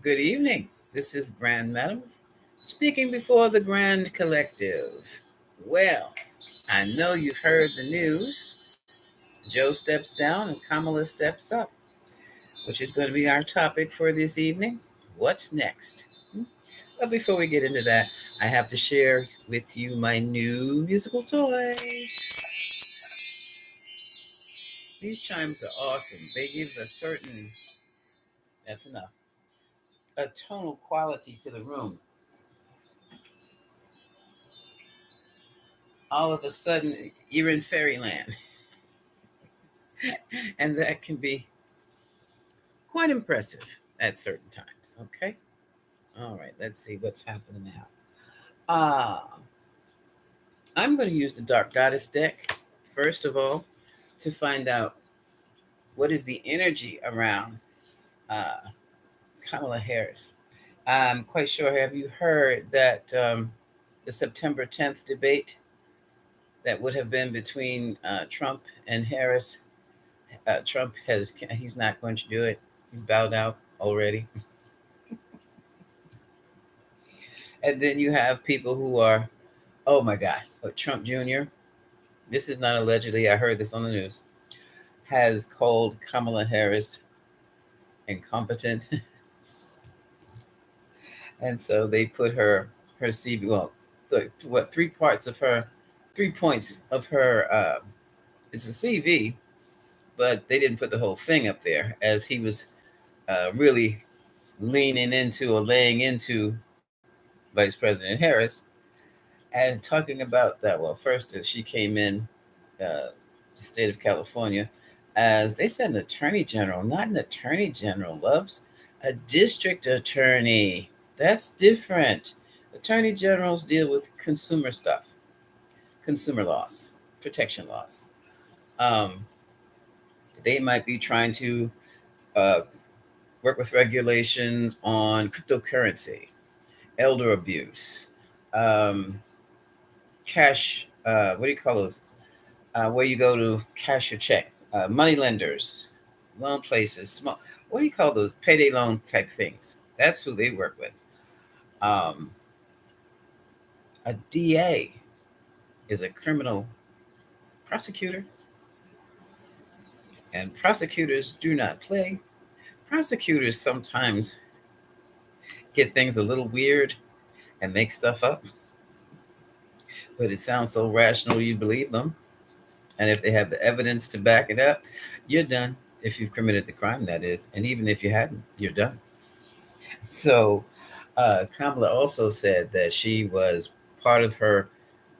Good evening. This is Grand Madam speaking before the Grand Collective. Well, I know you've heard the news. Joe steps down and Kamala steps up, which is going to be our topic for this evening. What's next? But before we get into that, I have to share with you my new musical toy. These chimes are awesome. They give a certain, that's enough, a tonal quality to the room. All of a sudden, you're in fairyland. And that can be quite impressive at certain times. Okay. All right. Let's see what's happening now. I'm going to use the Dark Goddess deck, first of all, to find out what is the energy around uh, Kamala Harris. I'm quite sure. Have you heard that the September 10th debate that would have been between Trump and Harris? Trump he's not going to do it. He's bowed out already. And then you have people who are, oh my God, Trump Jr., this is not allegedly, I heard this on the news, has called Kamala Harris incompetent. And so they put her CV, well, three parts of her, 3 points of her, it's a CV, but they didn't put the whole thing up there as he was really leaning into or laying into Vice President Harris and talking about that. Well, first, she came in the state of California as they said an attorney general, not an attorney general, loves a district attorney. That's different. Attorney generals deal with consumer stuff, consumer laws, protection laws. Um, they might be trying to uh, work with regulations on cryptocurrency, elder abuse, um, cash. What do you call those? Where you go to cash your check, money lenders, loan places, small. What do you call those payday loan type things? That's who they work with. Um, a DA is a criminal prosecutor, and prosecutors do not play. Prosecutors sometimes get things a little weird and make stuff up, but it sounds so rational you believe them. And if they have the evidence to back it up, you're done. If you've committed the crime, that is. And even if you hadn't, you're done. So Kamala also said that she was part of her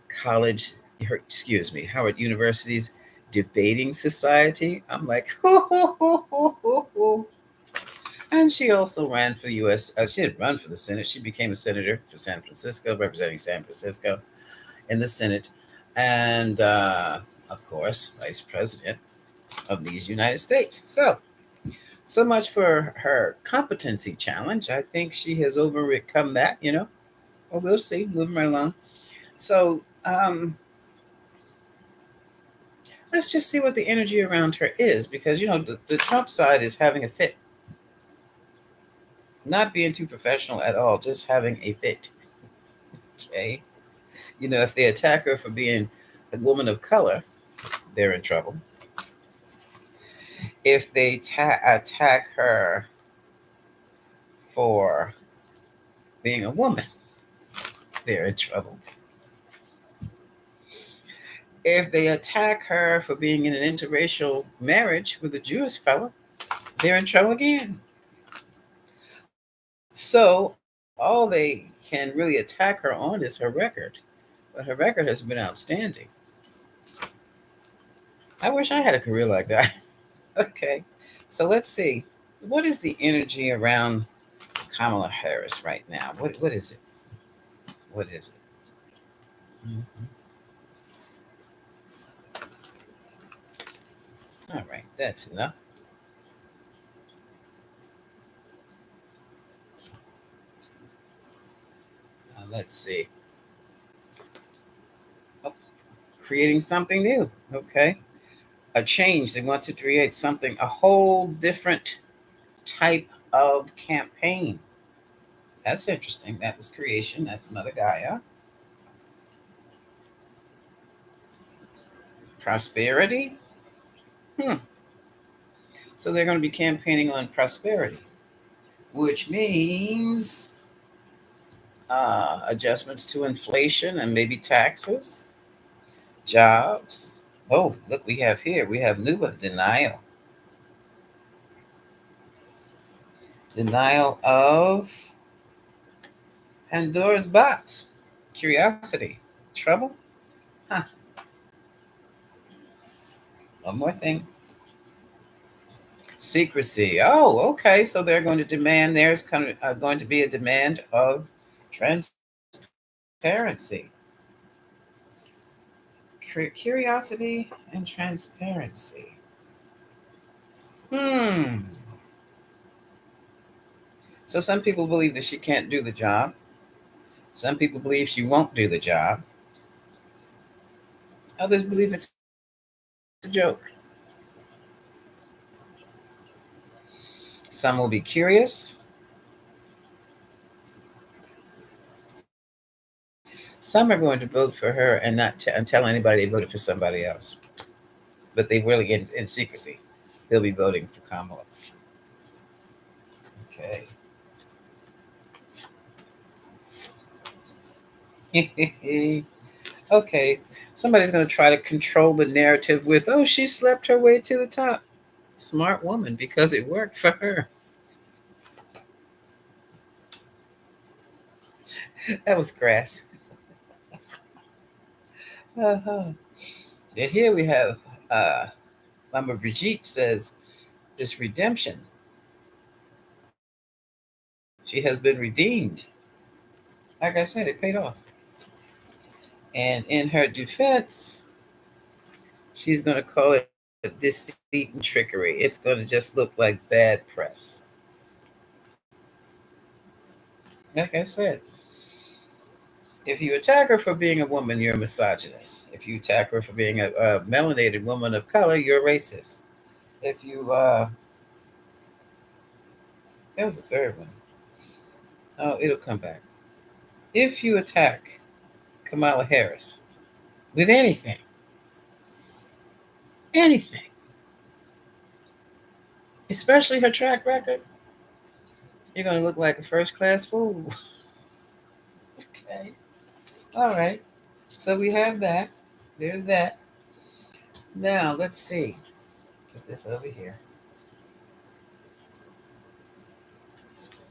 college, excuse me, Howard University's debating society. I'm like, ho, ho, ho, ho, ho, ho. And she also ran for the U.S. She didn't run for the Senate. She became a senator for San Francisco, representing San Francisco in the Senate. And of course, vice president of these United States. So much for her competency challenge. I think she has overcome that, you know. Well, we'll see. Moving right along. So let's just see what the energy around her is because, you know, the Trump side is having a fit. Not being too professional at all, just having a fit. Okay. You know, if they attack her for being a woman of color, they're in trouble. If they attack her for being a woman, they're in trouble. If they attack her for being in an interracial marriage with a Jewish fellow, they're in trouble again. So all they can really attack her on is her record. But her record has been outstanding. I wish I had a career like that. Okay. So let's see. What is the energy around Kamala Harris right now? What is it? What is it? Mhm. All right, that's enough. Let's see. Oh, creating something new. Okay. A change. They want to create something, a whole different type of campaign. That's interesting. That was creation. That's Mother Gaia. Prosperity. Hmm. So they're going to be campaigning on prosperity, which means adjustments to inflation and maybe taxes, jobs. Oh, look, we have Nuba denial, denial of Pandora's box, curiosity, trouble. Huh. One more thing, secrecy. Oh, okay. So they're going to demand. There's kind of going to be a demand of transparency, curiosity, and transparency. Hmm. So some people believe that she can't do the job. Some people believe she won't do the job. Others believe it's a joke. Some will be curious. Some are going to vote for her and not and tell anybody they voted for somebody else. But they really, in secrecy, they'll be voting for Kamala. Okay. Okay. Somebody's going to try to control the narrative with, oh, she slept her way to the top. Smart woman, because it worked for her. That was grass. Uh-huh. And here we have Mama Brigitte says, this redemption, she has been redeemed. Like I said, it paid off. And in her defense, she's going to call it deceit and trickery. It's going to just look like bad press. Like I said, if you attack her for being a woman, you're a misogynist. If you attack her for being a melanated woman of color, you're a racist. If you, that was the third one. Oh, it'll come back. If you attack Kamala Harris with anything, anything, especially her track record, you're going to look like a first class fool. Okay. All right. So we have that. There's that. Now, let's see. Put this over here.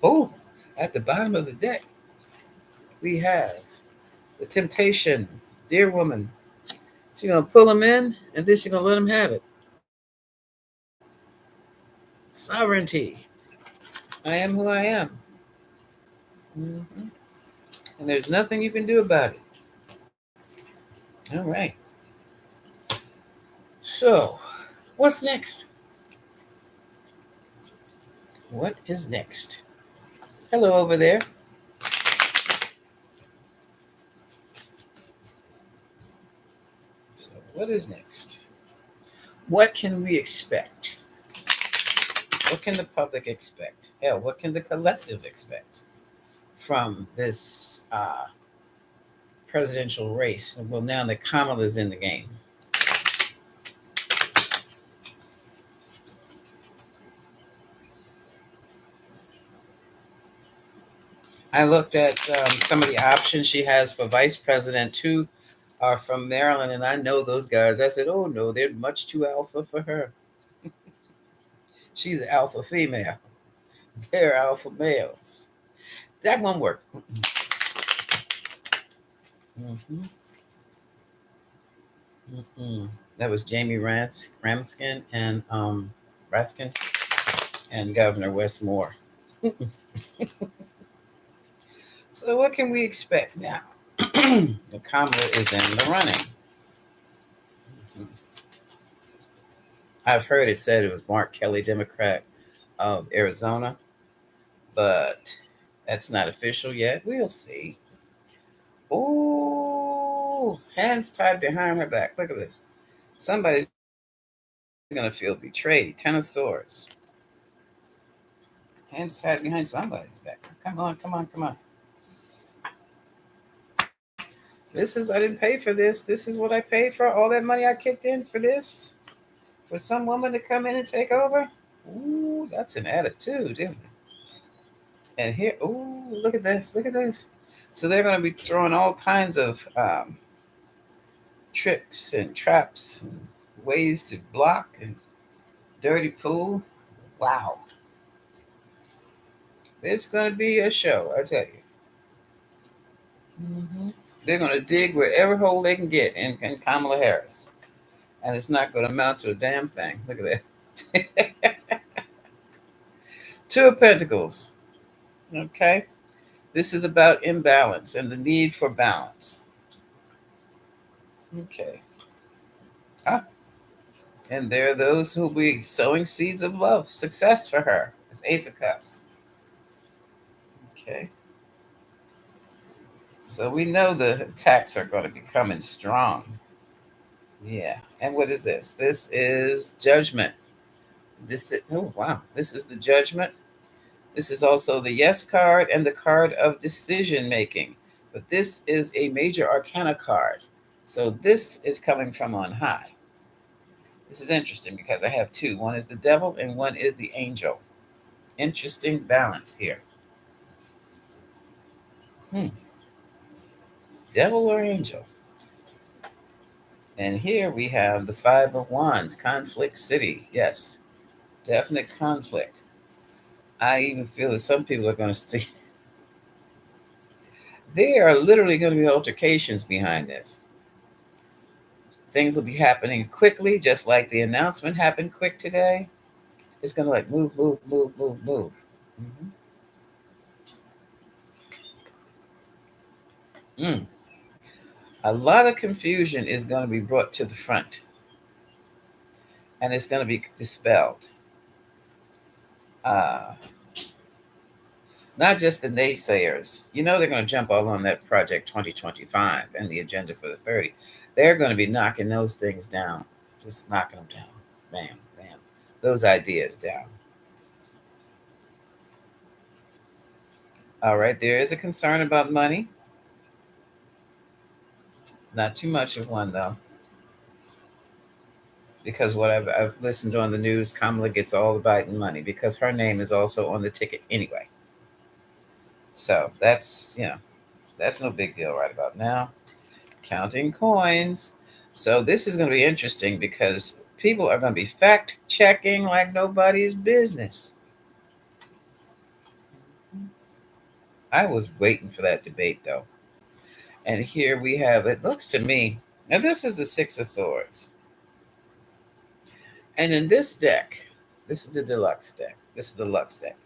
Oh, at the bottom of the deck, we have the temptation. Dear woman, she's going to pull him in and then she's going to let him have it. Sovereignty. I am who I am. Hmm. And there's nothing you can do about it. All right. So, what's next? What is next? Hello over there. So, what is next? What can we expect? What can the public expect? Hell, what can the collective expect from this presidential race? Well, now that Kamala's in the game. I looked at some of the options she has for vice president. Two are from Maryland, and I know those guys. I said, oh no, they're much too alpha for her. She's an alpha female. They're alpha males. That won't work. Mm-hmm. Mm-mm. That was Jamie Ramskin and Raskin and Governor Westmore. So what can we expect now? The Kamala is in the running. I've heard it said it was Mark Kelly, Democrat of Arizona, but that's not official yet. We'll see. Oh, hands tied behind her back. Look at this. Somebody's going to feel betrayed. Ten of Swords. Hands tied behind somebody's back. Come on, come on, come on. This is, I didn't pay for this. This is what I paid for. All that money I kicked in for this. For some woman to come in and take over. Ooh, that's an attitude, isn't it? And here, ooh, look at this. Look at this. So they're going to be throwing all kinds of tricks and traps and ways to block and dirty pool. Wow. It's going to be a show, I tell you. They're going to dig wherever hole they can get in Kamala Harris. And it's not going to amount to a damn thing. Look at that. Two of Pentacles. Okay. This is about imbalance and the need for balance. Okay. Ah. And there are those who will be sowing seeds of love, success for her. It's Ace of Cups. Okay. So we know the attacks are going to be coming strong. Yeah. And what is this? This is judgment. This is, oh wow. This is the judgment. This is also the yes card and the card of decision making. But this is a major arcana card. So this is coming from on high. This is interesting because I have two. One is the devil and one is the angel. Interesting balance here. Devil or angel? And here we have the Five of Wands, conflict city. Yes, definite conflict. I even feel that some people are going to stay. There are literally going to be altercations behind this. Things will be happening quickly, just like the announcement happened quick today. It's going to like move, move, move, move, move. A lot of confusion is going to be brought to the front, and it's going to be dispelled. Uh, Not just the naysayers. You know they're going to jump all on that Project 2025 and the agenda for the 30. They're going to be knocking those things down. Just knocking them down. Bam, bam. Those ideas down. All right, there is a concern about money. Not too much of one, though. Because what I've listened on the news, Kamala gets all the Biden money because her name is also on the ticket anyway. So that's no big deal right about now. Counting coins. So this is going to be interesting because people are going to be fact checking like nobody's business. I was waiting for that debate though. And here we have, it looks to me, now this is the Six of Swords. And in this deck, this is the deluxe deck. This is the Lux deck.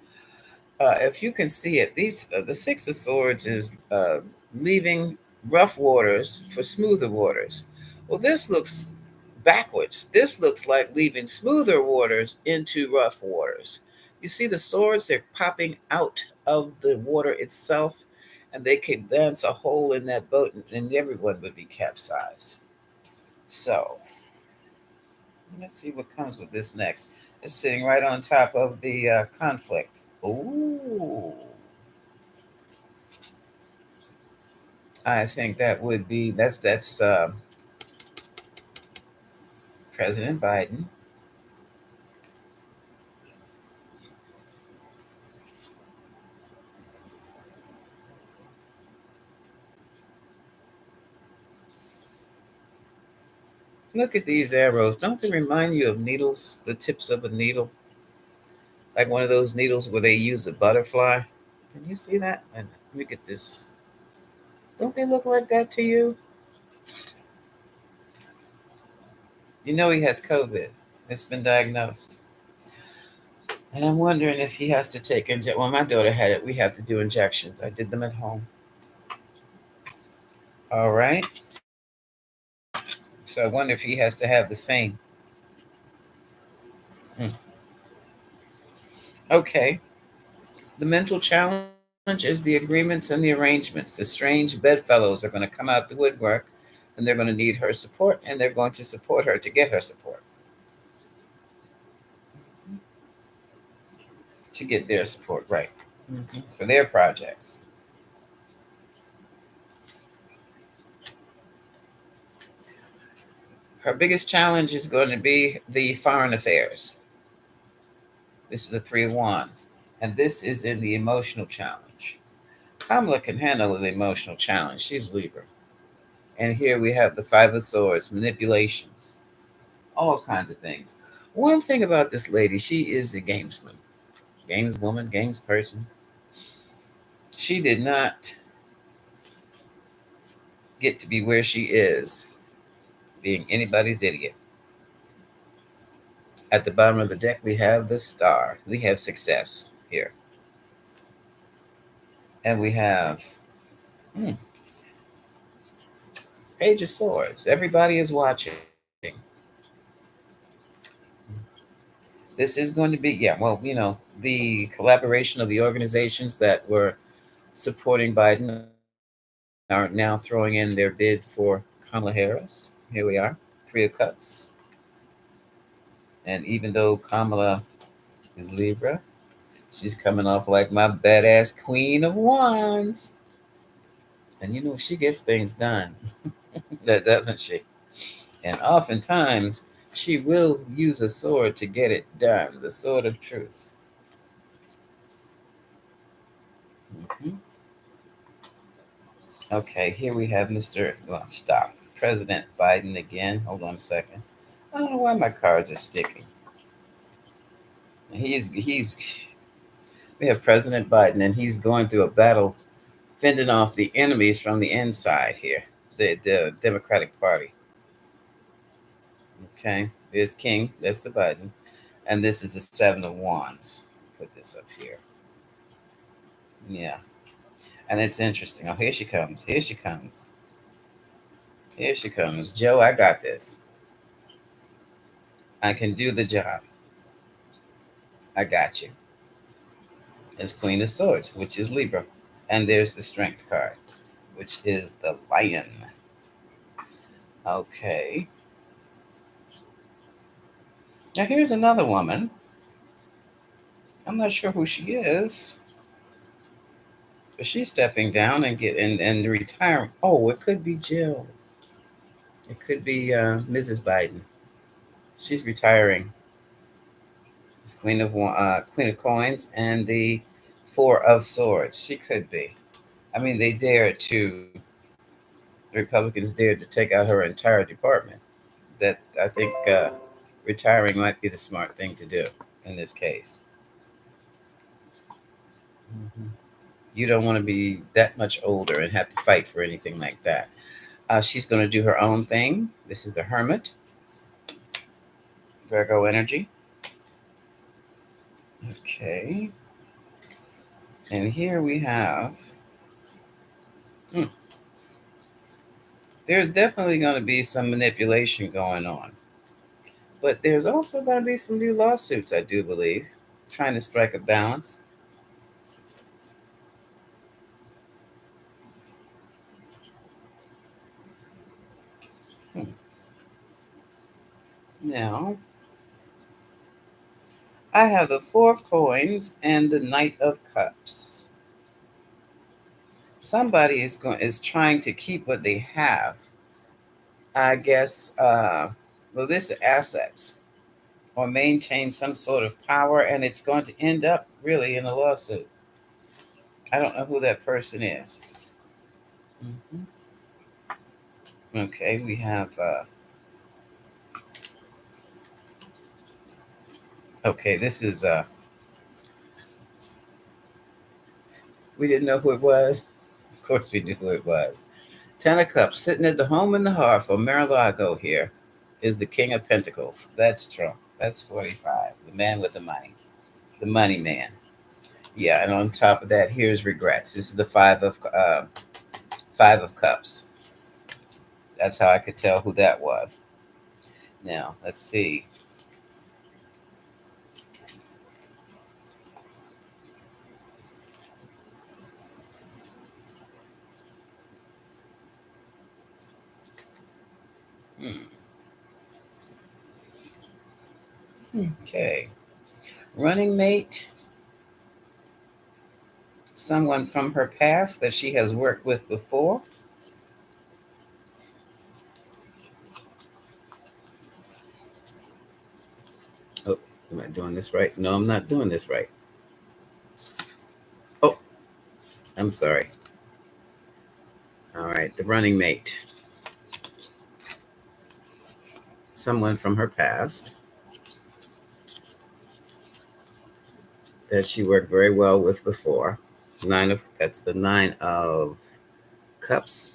If you can see it, the Six of Swords is leaving rough waters for smoother waters. Well, this looks backwards. This looks like leaving smoother waters into rough waters. You see the swords, they're popping out of the water itself, and they could dance a hole in that boat, and everyone would be capsized. So, let's see what comes with this next. It's sitting right on top of the conflict. Ooh. I think that would be that's President Biden. Look at these arrows. Don't they remind you of needles? The tips of a needle, like one of those needles where they use a butterfly. Can you see that? And let me get this. Don't they look like that to you? You know he has COVID. It's been diagnosed. And I'm wondering if he has to take Well, my daughter had it. We have to do injections. I did them at home. All right. So I wonder if he has to have the same. Hmm. Okay. The mental challenge is the agreements and the arrangements. The strange bedfellows are going to come out the woodwork, and they're going to need her support, and they're going to support her to get her support. to get their support, right? For their projects. Her biggest challenge is going to be the foreign affairs. This is the Three of Wands. And this is in the emotional challenge. Kamala can handle the emotional challenge. She's Libra. And here we have the Five of Swords, manipulations, all kinds of things. One thing about this lady, she is a gamesman, gameswoman, games person. She did not get to be where she is being anybody's idiot. At the bottom of the deck, we have the star. We have success here. And we have Page of Swords. Everybody is watching. This is going to be, yeah, well, the collaboration of the organizations that were supporting Biden are now throwing in their bid for Kamala Harris. Here we are, Three of Cups. And even though Kamala is Libra, she's coming off like my badass Queen of Wands. And she gets things done, that doesn't she? And oftentimes, she will use a sword to get it done, the sword of truth. Mhm. Okay, here we have Mr. Well, stop. President Biden again. Hold on a second. I don't know why my cards are sticking. He's we have President Biden, and he's going through a battle fending off the enemies from the inside here, the Democratic Party. Okay, there's King, that's the Biden, and this is the Seven of Wands. Put this up here. Yeah, and it's interesting. Oh, here she comes. Here she comes. Here she comes. Joe, I got this. I can do the job. I got you. It's Queen of Swords, which is Libra. And there's the Strength card, which is the Lion. Okay. Now here's another woman. I'm not sure who she is, but she's stepping down and and retiring. Oh, it could be Jill. It could be Mrs. Biden. She's retiring. It's Queen of Coins and the Four of Swords. She could be. I mean, the Republicans dared to take out her entire department. That I think retiring might be the smart thing to do in this case. Mhm. You don't want to be that much older and have to fight for anything like that. She's going to do her own thing. This is the Hermit, Virgo energy. Okay. And here we have, hmm, there's definitely going to be some manipulation going on. But there's also going to be some new lawsuits, I do believe, trying to strike a balance. Hmm. Now, I have the Four of Coins and the Knight of Cups. Somebody is trying to keep what they have. I guess, well, this is assets or maintain some sort of power, and it's going to end up really in a lawsuit. I don't know who that person is. Mhm. Okay, we have. Okay, this is. We didn't know who it was. Of course, we knew who it was. Ten of Cups, sitting at the home in the hearth of Mar-a-Lago here, is the King of Pentacles. That's Trump. That's 45. The man with the money, the money man. Yeah, and on top of that, here's regrets. This is the Five of Cups. That's how I could tell who that was. Now, let's see. Hmm. Okay. Running mate. Someone from her past that she has worked with before. Oh, am I doing this right? No, I'm not doing this right. Oh, I'm sorry. All right, the running mate. Someone from her past that she worked very well with before. That's the 9 of cups.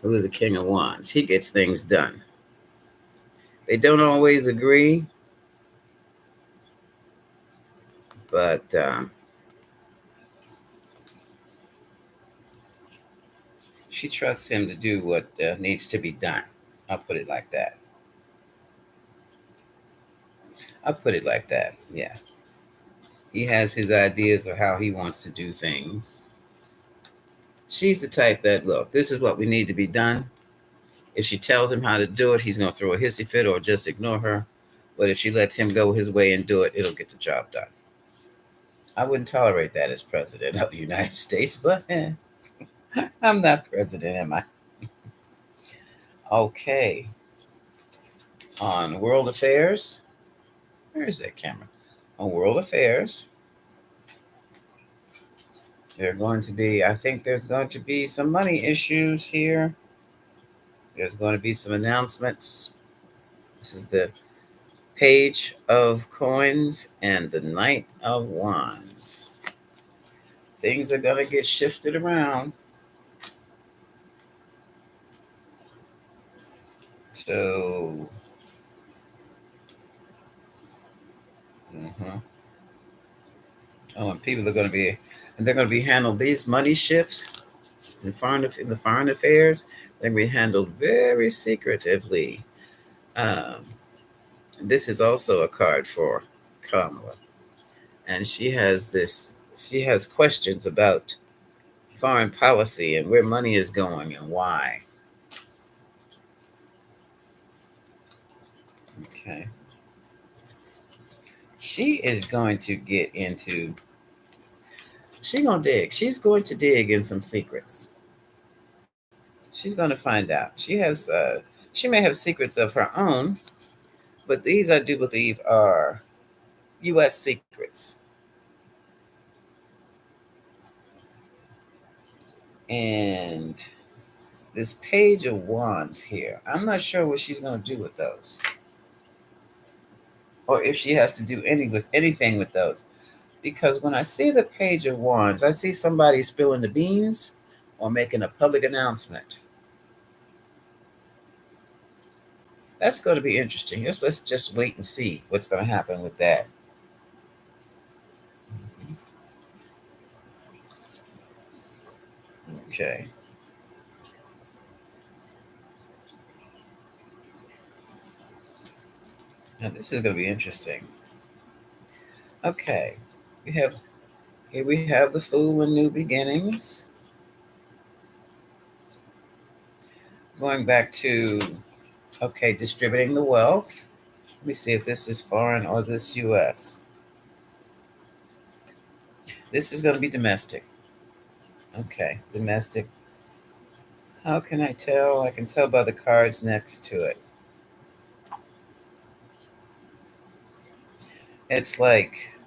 Who is the king of wands? He gets things done. They don't always agree, but she trusts him to do what needs to be done. I'll put it like that. I'll put it like that. Yeah. He has his ideas of how he wants to do things. She's the type that, look, this is what we need to be done. If she tells him how to do it, he's going to throw a hissy fit or just ignore her. But if she lets him go his way and do it, it'll get the job done. I wouldn't tolerate that as president of the United States, but I'm not president, am I? Okay. On world affairs, where is that camera? On world affairs, I think there's going to be some money issues here. There's going to be some announcements. This is the page of coins and the knight of wands. Things are going to get shifted around. So, oh, and people are going to be, and they're going to be handled these money shifts in the foreign affairs. They're going to be handled very secretively. Um, this is also a card for Kamala, and she has this. She has questions about foreign policy and where money is going and why. Okay. She is going to get into, she's going to dig. She's going to dig in some secrets. She's going to find out. She may have secrets of her own, but these I do believe are U.S. secrets. And this page of wands here, I'm not sure what she's going to do with those, or if she has to do anything with those. Because when I see the page of wands, I see somebody spilling the beans or making a public announcement. That's going to be interesting. Let's just wait and see what's going to happen with that. Okay. Now this is going to be interesting. Okay. We have Here we have the Fool and New Beginnings. Going back to, okay, distributing the wealth. Let me see if this is foreign or this US. This is going to be domestic. Okay, domestic. How can I tell? I can tell by the cards next to it. It's like,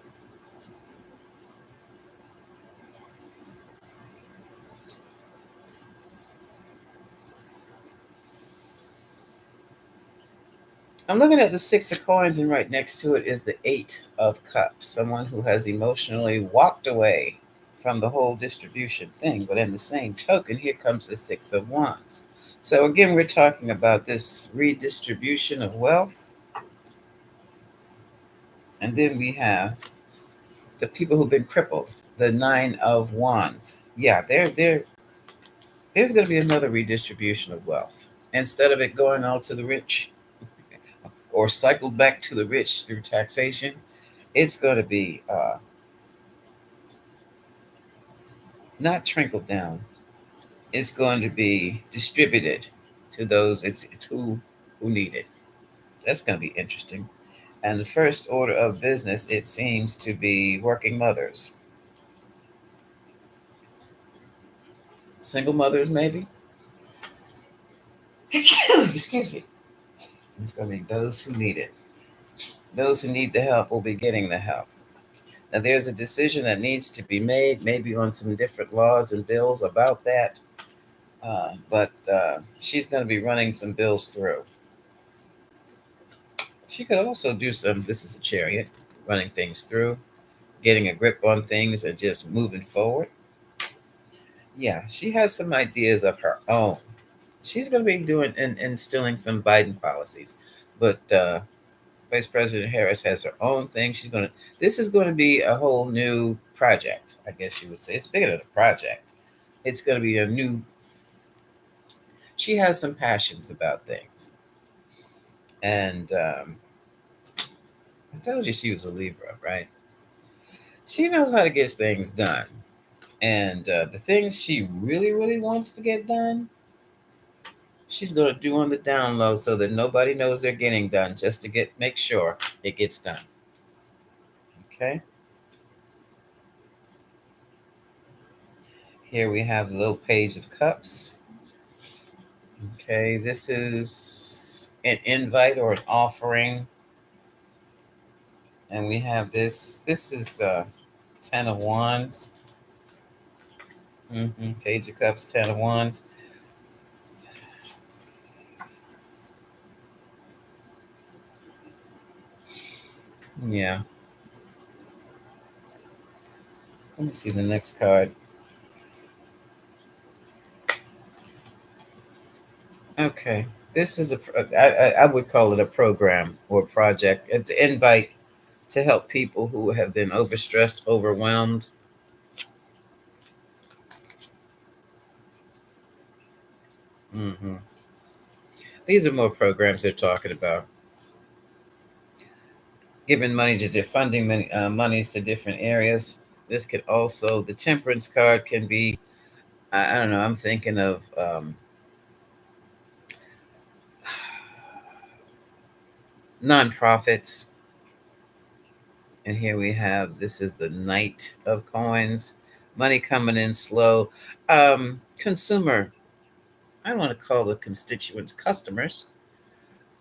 I'm looking at the Six of Coins, and right next to it is the Eight of Cups. Someone who has emotionally walked away from the whole distribution thing. But in the same token, here comes the Six of Wands. So again, we're talking about this redistribution of wealth. And then we have the people who've been crippled, the Nine of Wands. Yeah, there's going to be another redistribution of wealth. Instead of it going all to the rich or cycled back to the rich through taxation, it's going to be not trickled down. It's going to be distributed to those who need it. That's going to be interesting. And the first order of business, it seems to be working mothers, single mothers, maybe. Excuse me. It's going to be those who need it. Those who need the help will be getting the help. Now, there's a decision that needs to be made, maybe on some different laws and bills about that. But she's going to be running some bills through. She could also do some, this is a chariot, running things through, getting a grip on things and just moving forward. Yeah, she has some ideas of her own. She's going to be doing and instilling some Biden policies. But Vice President Harris has her own thing. This is going to be a whole new project, I guess you would say. It's bigger than a project. It's going to be a new, she has some passions about things. And I told you she was a Libra, right? She knows how to get things done. And the things she really, really wants to get done, she's going to do on the down low so that nobody knows they're getting done, just to make sure it gets done. Okay. Here we have the little page of cups. Okay, this is an invite or an offering. And we have this. This is Ten of Wands. Page of Cups, Ten of Wands. Yeah. Let me see the next card. Okay. This is I would call it a program or project. An invite to help people who have been overstressed, overwhelmed. hmm These are more programs they're talking about. Giving money to funding many monies to different areas. This could also, the temperance card can be, I don't know, I'm thinking of nonprofits. And here we have, this is the Knight of Coins, money coming in slow. Consumer, I don't want to call the constituents customers,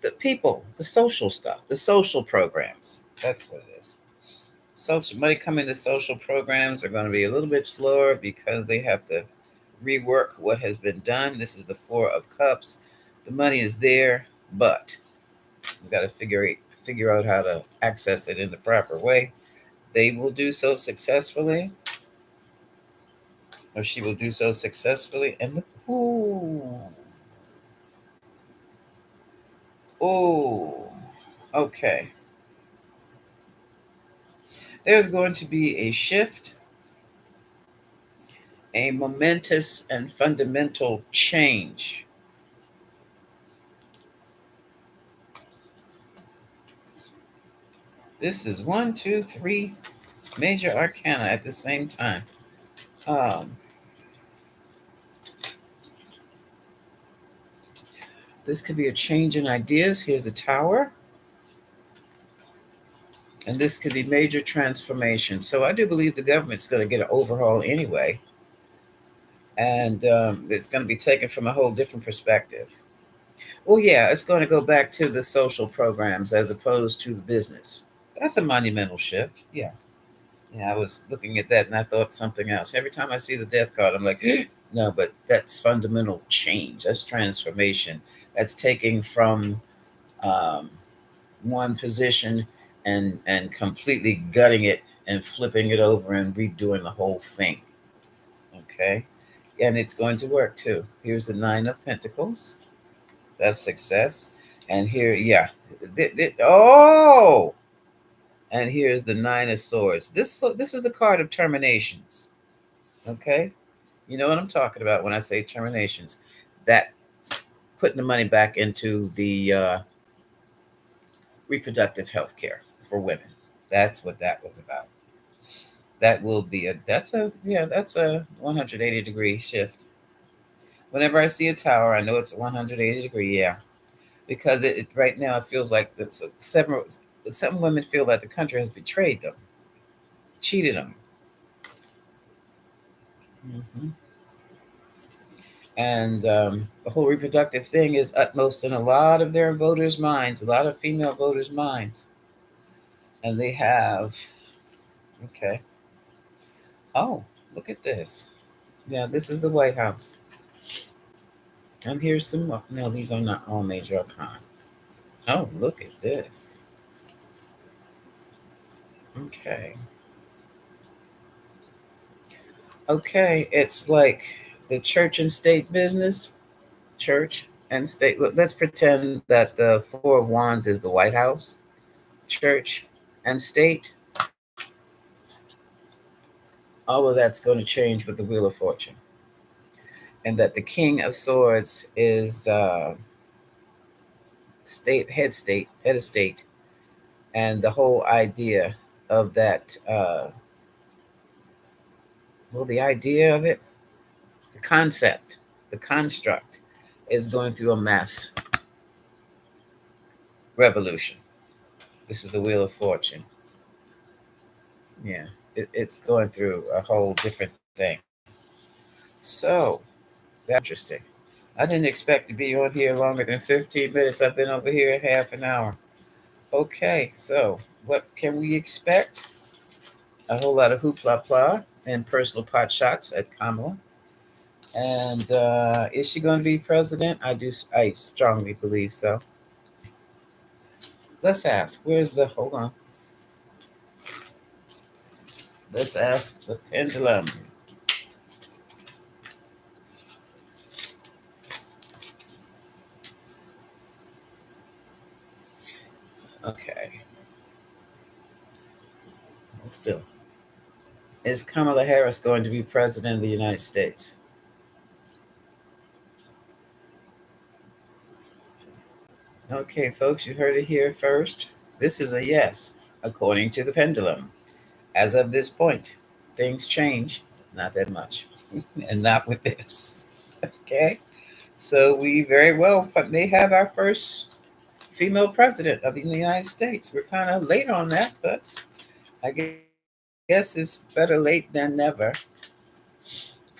the people, the social stuff, the social programs. That's what it is. Social money coming to social programs are going to be a little bit slower because they have to rework what has been done. This is the Four of Cups. The money is there, but we've got to figure out how to access it in the proper way. They will do so successfully, or she will do so successfully. And look, ooh, okay. There's going to be a shift, a momentous and fundamental change. This is one, two, three major arcana at the same time. Um, this could be a change in ideas. Here's a tower. And this could be major transformation. So I do believe the government's going to get an overhaul anyway. And it's going to be taken from a whole different perspective. Well, yeah, it's going to go back to the social programs as opposed to the business. That's a monumental shift. Yeah. Yeah, I was looking at that and I thought something else. Every time I see the death card, I'm like, no, but that's fundamental change. That's transformation. That's taking from um, one position and completely gutting it and flipping it over and redoing the whole thing. Okay. And it's going to work too. Here's the Nine of Pentacles. That's success. And here, yeah. Oh, and here's the Nine of Swords. This is the card of terminations. Okay, you know what I'm talking about when I say terminations. That putting the money back into the reproductive health care for women. That's what that was about. That will be that's a 180-degree shift. Whenever I see a tower, I know it's a 180 degree. Yeah, because it right now it feels like it's several. But some women feel that the country has betrayed them, cheated them. Hmm. And the whole reproductive thing is utmost in a lot of their voters' minds, a lot of female voters' minds. And they have, okay, oh, look at this. Yeah, this is the White House. And here's some more. No, these are not all major arcana. Oh, look at this. Okay. Okay, it's like the church and state business. Church and state. Let's pretend that the Four of Wands is the White House, church, and state. All of that's going to change with the Wheel of Fortune. And that the King of Swords is head of state, and the whole idea of that. Well, the idea of it, the concept, the construct, is going through a mass revolution. This is the Wheel of Fortune. Yeah, it's going through a whole different thing. So that's interesting. I didn't expect to be on here longer than 15 minutes. I've been over here half an hour. Okay, so what can we expect? A whole lot of hoopla blah and personal pot shots at Kamala. And is she going to be president? I strongly believe so. Let's ask. Where's the? Hold on. Let's ask the pendulum. Okay. Still, is Kamala Harris going to be president of the United States? Okay, folks, you heard it here first. This is a yes, according to the pendulum. As of this point, things change, not that much, and not with this. Okay, so we very well may have our first female president of the United States. We're kind of late on that, but I guess it's better late than never.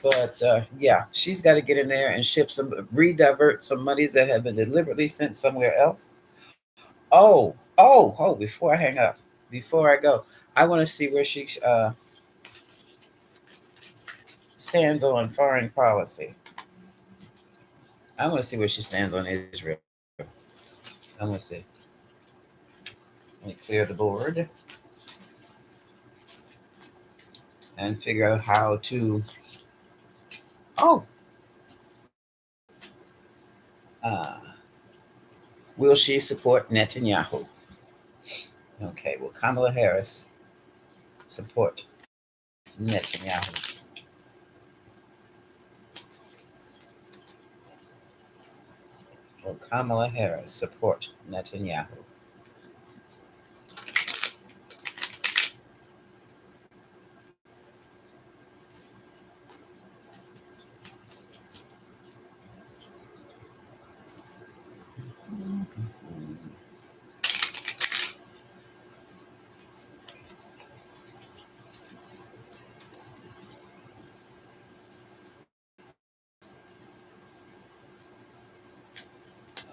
But yeah, she's got to get in there and shift some, redivert some monies that have been deliberately sent somewhere else. Oh! Before I hang up, before I go, I want to see where she stands on foreign policy. I want to see where she stands on Israel. I want to see. Let me clear the board and figure out how to. Oh, uh, will she support Netanyahu? Okay, will Kamala Harris support Netanyahu? Will Kamala Harris support Netanyahu?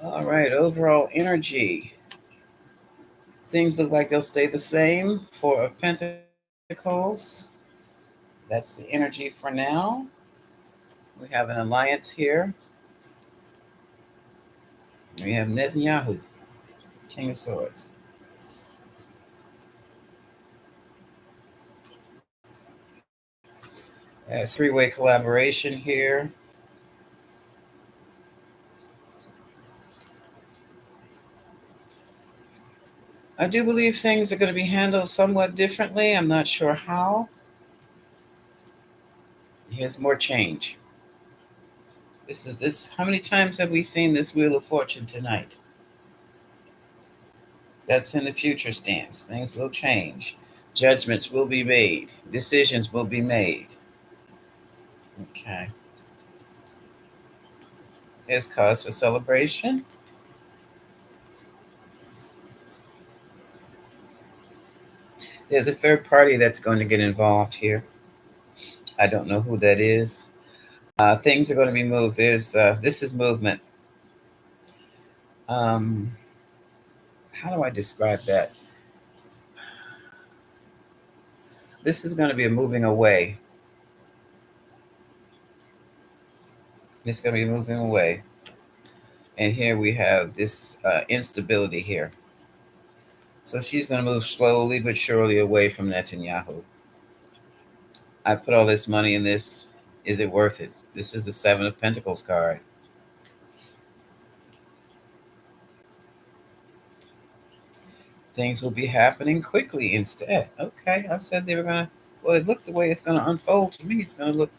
All right, overall energy. Things look like they'll stay the same. Four of Pentacles. That's the energy for now. We have an alliance here. We have Netanyahu, King of Swords. Three-way collaboration here. I do believe things are going to be handled somewhat differently. I'm not sure how. Here's more change. This is this. How many times have we seen this Wheel of Fortune tonight? That's in the future stance. Things will change. Judgments will be made. Decisions will be made. Okay. Here's cause for celebration. There's a third party that's going to get involved here. I don't know who that is. Things are going to be moved. There's this is movement. Um, how do I describe that? This is going to be a moving away. It's going to be moving away. And here we have this instability here. So she's going to move slowly but surely away from Netanyahu. I put all this money in this. Is it worth it? This is the Seven of Pentacles card. Things will be happening quickly instead. Okay, I said they were going to. Well, it looked the way it's going to unfold to me. It's going to look.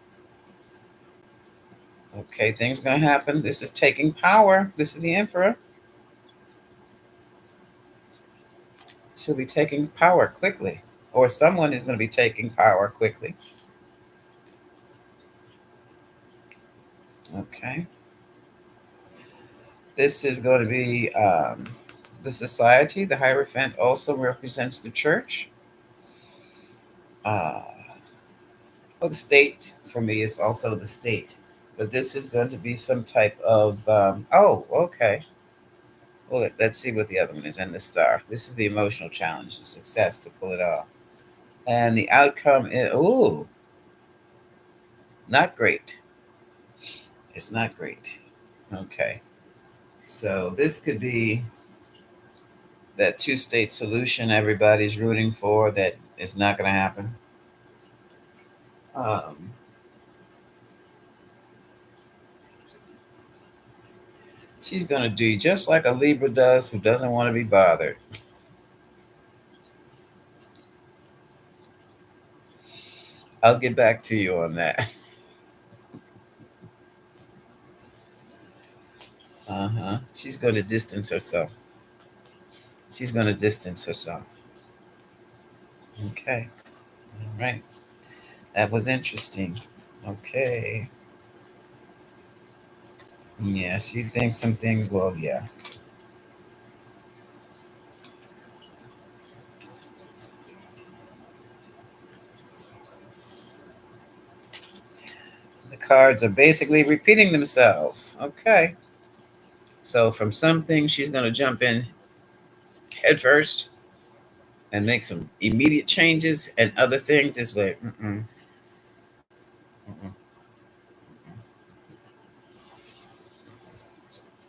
Okay, things are going to happen. This is taking power. This is the Emperor. She'll be taking power quickly. Or someone is going to be taking power quickly. Okay. This is going to be the society. The Hierophant also represents the church. Well, the state for me is also the state. But this is going to be some type of, oh, okay. Well, let's see what the other one is. And the star. This is the emotional challenge, the success to pull it off. And the outcome is, ooh, not great. It's not great. Okay. So this could be that two-state solution everybody's rooting for that is not going to happen. Um, she's going to do just like a Libra does who doesn't want to be bothered. I'll get back to you on that. Uh-huh. She's going to distance herself. She's going to distance herself. Okay. All right. That was interesting. Okay. Yeah, she thinks some things, well, yeah. The cards are basically repeating themselves. Okay. So from some things, she's going to jump in head first and make some immediate changes, and other things is like, mm-mm,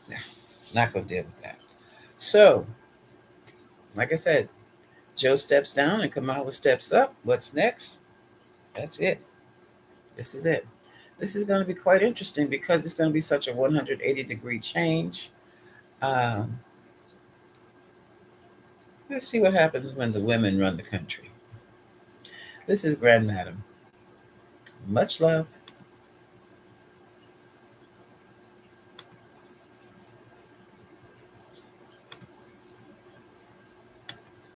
nah, not going to deal with that. So, like I said, Joe steps down and Kamala steps up. What's next? That's it. This is it. This is going to be quite interesting because it's going to be such a 180-degree change. Um, let's see what happens when the women run the country. This is Grand Madam. Much love.